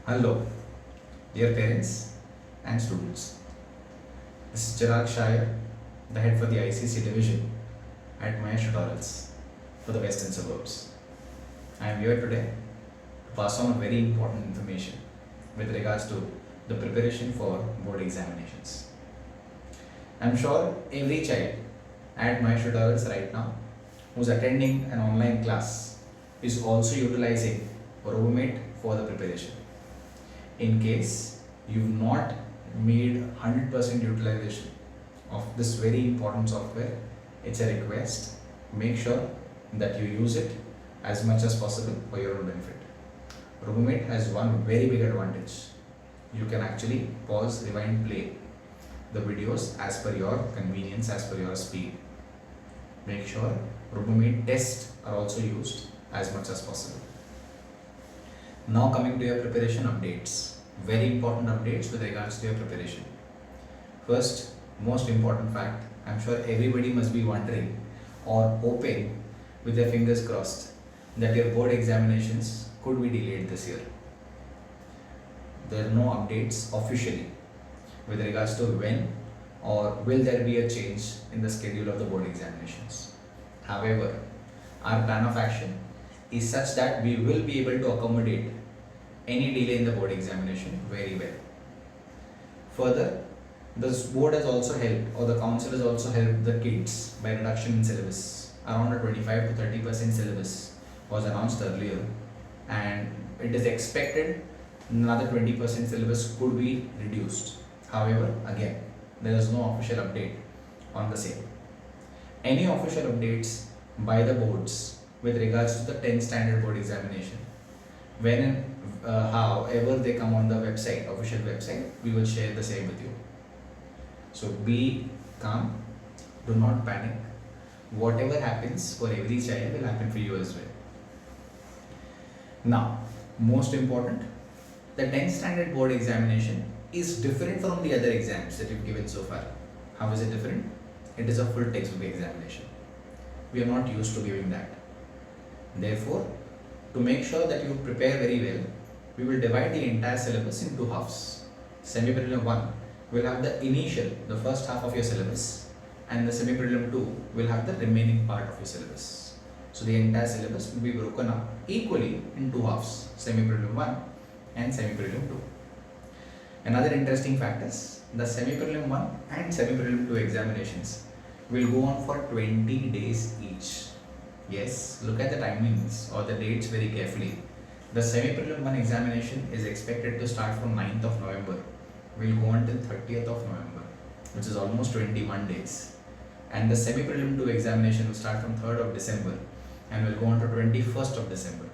Hello, dear parents and students. This is Chirag Shire, the head for the ICC division at Mahesh Tutorials for the Western Suburbs. I am here today to pass on very important information with regards to the preparation for board examinations. I am sure every child at Mahesh Tutorials right now who is attending an online class is also utilizing RoboMate for the preparation. In case you've not made 100% utilization of this very important software, it's a request. Make sure that you use it as much as possible for your own benefit. RoboMate has one very big advantage. You can actually pause, rewind, play the videos as per your convenience, as per your speed. Make sure RoboMate tests are also used as much as possible. Now coming to your preparation updates, very important updates with regards to your preparation. First, most important fact, I'm sure everybody must be wondering or hoping with their fingers crossed that your board examinations could be delayed this year. There are no updates officially with regards to when or will there be a change in the schedule of the board examinations. However, our plan of action is such that we will be able to accommodate any delay in the board examination very well. Further, the board has also helped, or the council has also helped the kids by reduction in syllabus. Around a 25 to 30% syllabus was announced earlier, and it is expected another 20% syllabus could be reduced. However, again, there is no official update on the same. Any official updates by the boards with regards to the 10th standard board examination, when and however they come on the website, official website, we will share the same with you. So be calm, do not panic. Whatever happens for every child will happen for you as well. Now, most important, the 10th standard board examination is different from the other exams that you've given so far. How is it different? It is a full textbook examination. We are not used to giving that. Therefore, to make sure that you prepare very well, we will divide the entire syllabus in two halves. Semi-prelim 1 will have the initial, the first half of your syllabus, and the semi-prelim 2 will have the remaining part of your syllabus. So the entire syllabus will be broken up equally in two halves, semi-prelim 1 and semi-prelim 2. Another interesting fact is the semi-prelim 1 and semi-prelim 2 examinations will go on for 20 days each. Yes, look at the timings or the dates very carefully. The semi-prelim 1 examination is expected to start from 9th of November. Will go until 30th of November, which is almost 21 days. And the semi-prelim 2 examination will start from 3rd of December and will go on to 21st of December,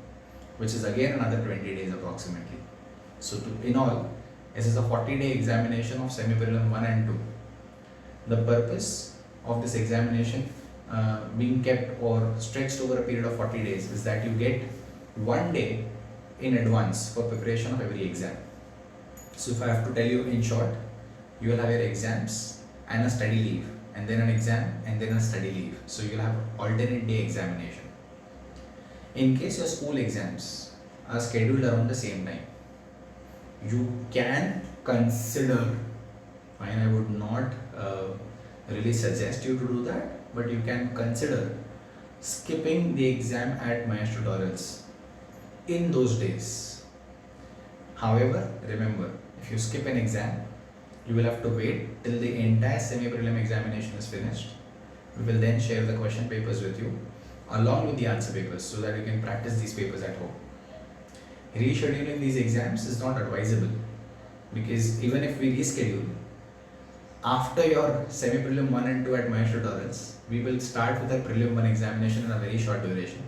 which is again another 20 days approximately. So in all, this is a 40-day examination of semi-prelim 1 and 2. The purpose of this examination being kept or stretched over a period of 40 days is that you get 1 day in advance for preparation of every exam. So if I have to tell you in short, you will have your exams and a study leave, and then an exam and then a study leave. So you will have alternate day examination. In case your school exams are scheduled around the same time, you can consider, I would not really suggest you to do that, but you can consider skipping the exam at Mahesh Tutorials in those days. However, remember, if you skip an exam, you will have to wait till the entire semi-prelim examination is finished. We will then share the question papers with you along with the answer papers so that you can practice these papers at home. Rescheduling these exams is not advisable because even if we reschedule, after your semi-prelim 1 and 2 at Mahesh Tutorials, we will start with a prelim 1 examination in a very short duration.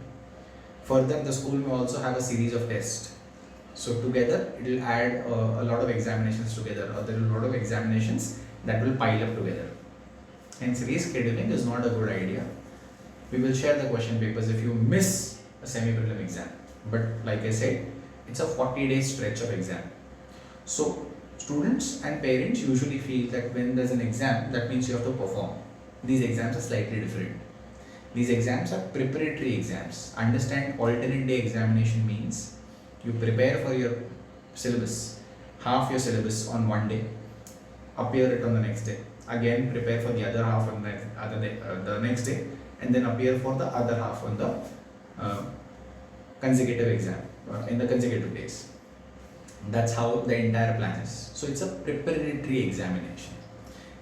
Further, the school may also have a series of tests. So together, it will add a lot of examinations together, or there will be a lot of examinations that will pile up together. Hence, rescheduling is not a good idea. We will share the question papers if you miss a semi-prelim exam. But like I said, it's a 40-day stretch of exam. So students and parents usually feel that when there's an exam, that means you have to perform. These exams are slightly different. These exams are preparatory exams. Understand, alternate day examination means you prepare for your syllabus, half your syllabus on one day, appear it on the next day, again prepare for the other half on the next day, and then appear for the other half on the consecutive exam in the consecutive days. That's how the entire plan is. So it's a preparatory examination.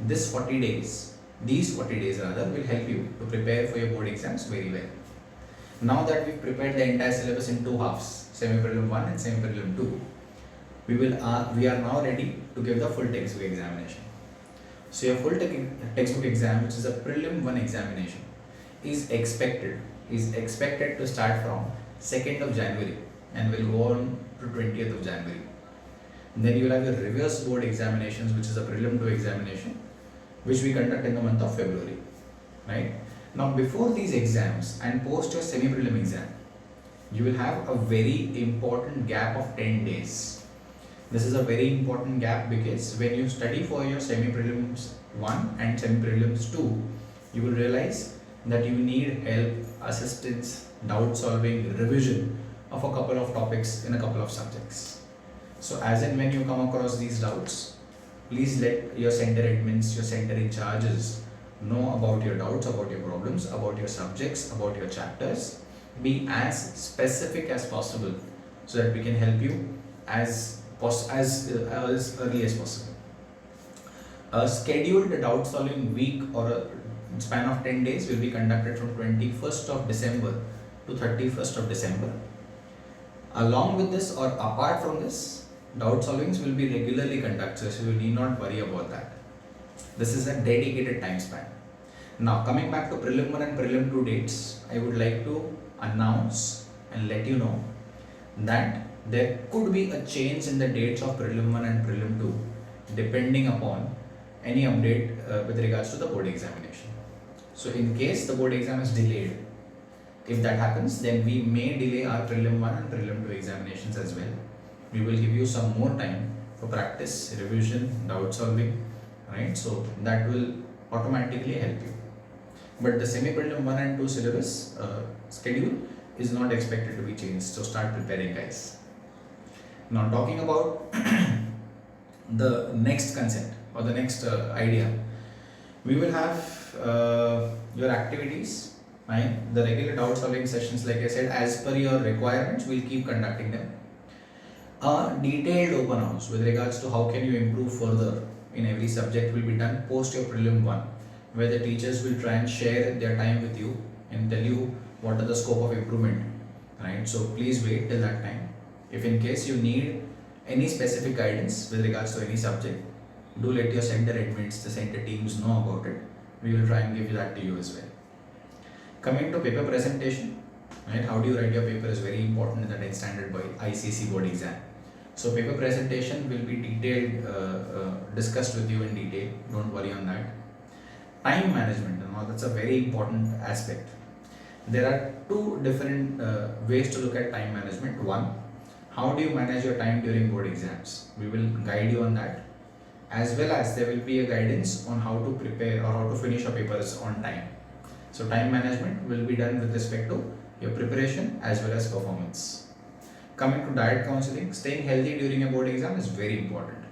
These 40 days rather, will help you to prepare for your board exams very well. Now that we've prepared the entire syllabus in two halves, semi-prelim 1 and semi-prelim 2, we are now ready to give the full textbook examination. So your full textbook exam, which is a prelim 1 examination, is expected to start from 2nd of January and will go on to 20th of January. And then you will have your reverse board examinations, which is a prelim 2 examination, which we conduct in the month of February, right? Now before these exams and post your semi-prelim exam, you will have a very important gap of 10 days. This is a very important gap because when you study for your semi-prelims 1 and semi-prelims 2, you will realize that you need help, assistance, doubt solving, revision of a couple of topics in a couple of subjects. So as and when you come across these doubts, please let your center admins, your center in charges know about your doubts, about your problems, about your subjects, about your chapters. Be as specific as possible so that we can help you as early as possible. A scheduled doubt solving week or a span of 10 days will be conducted from 21st of December to 31st of December. Along with this or apart from this, doubt solvings will be regularly conducted, so you need not worry about that. This is a dedicated time span. Now coming back to prelim 1 and prelim 2 dates, I would like to announce and let you know that there could be a change in the dates of prelim 1 and prelim 2 depending upon any update with regards to the board examination. So in case the board exam is delayed, if that happens, then we may delay our prelim 1 and prelim 2 examinations as well. We will give you some more time for practice, revision, doubt solving, right? So that will automatically help you. But the semi-prelim 1 and 2 syllabus schedule is not expected to be changed. So start preparing, guys. Now talking about the next concept or the next idea, we will have your activities, right? The regular doubt solving sessions, like I said, as per your requirements, we'll keep conducting them. A detailed open house with regards to how can you improve further in every subject will be done post your prelim 1, where the teachers will try and share their time with you and tell you what are the scope of improvement, right? So please wait till that time. If in case you need any specific guidance with regards to any subject, do let your center admins, the center teams know about it. We will try and give that to you as well. Coming to paper presentation, right? How do you write your paper is very important in the 10th standard ICSE board exam. So paper presentation will be detailed, discussed with you in detail. Don't worry on that. Time management, now that's a very important aspect. There are two different ways to look at time management. One, how do you manage your time during board exams? We will guide you on that, as well as there will be a guidance on how to prepare or how to finish your papers on time. So time management will be done with respect to your preparation as well as performance. Coming to diet counseling, staying healthy during a board exam is very important.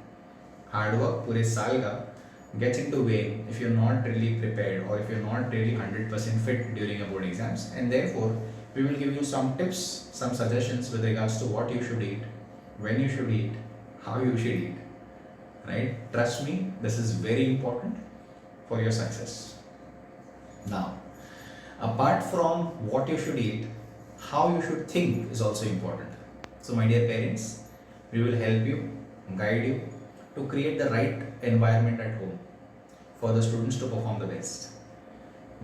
Hard work पूरे साल का gets into vain if you're not really prepared or if you're not really 100% fit during a board exams, and therefore we will give you some tips, some suggestions with regards to what you should eat, when you should eat, how you should eat, right? Trust me, this is very important for your success. Now, apart from what you should eat, how you should think is also important. So my dear parents, we will help you, guide you to create the right environment at home for the students to perform the best.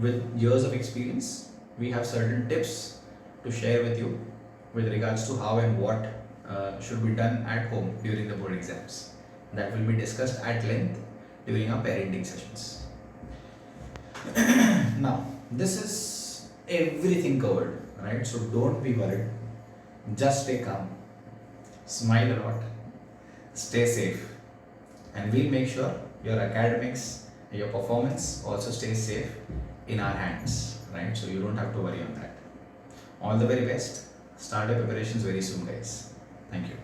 With years of experience, we have certain tips to share with you with regards to how and what should be done at home during the board exams. That will be discussed at length during our parenting sessions. Now, this is everything covered, right? So don't be worried. Just stay calm, smile a lot, stay safe, and we'll make sure your academics, your performance also stays safe in our hands, right? So you don't have to worry on that. All the very best. Start your preparations very soon, guys. Thank you.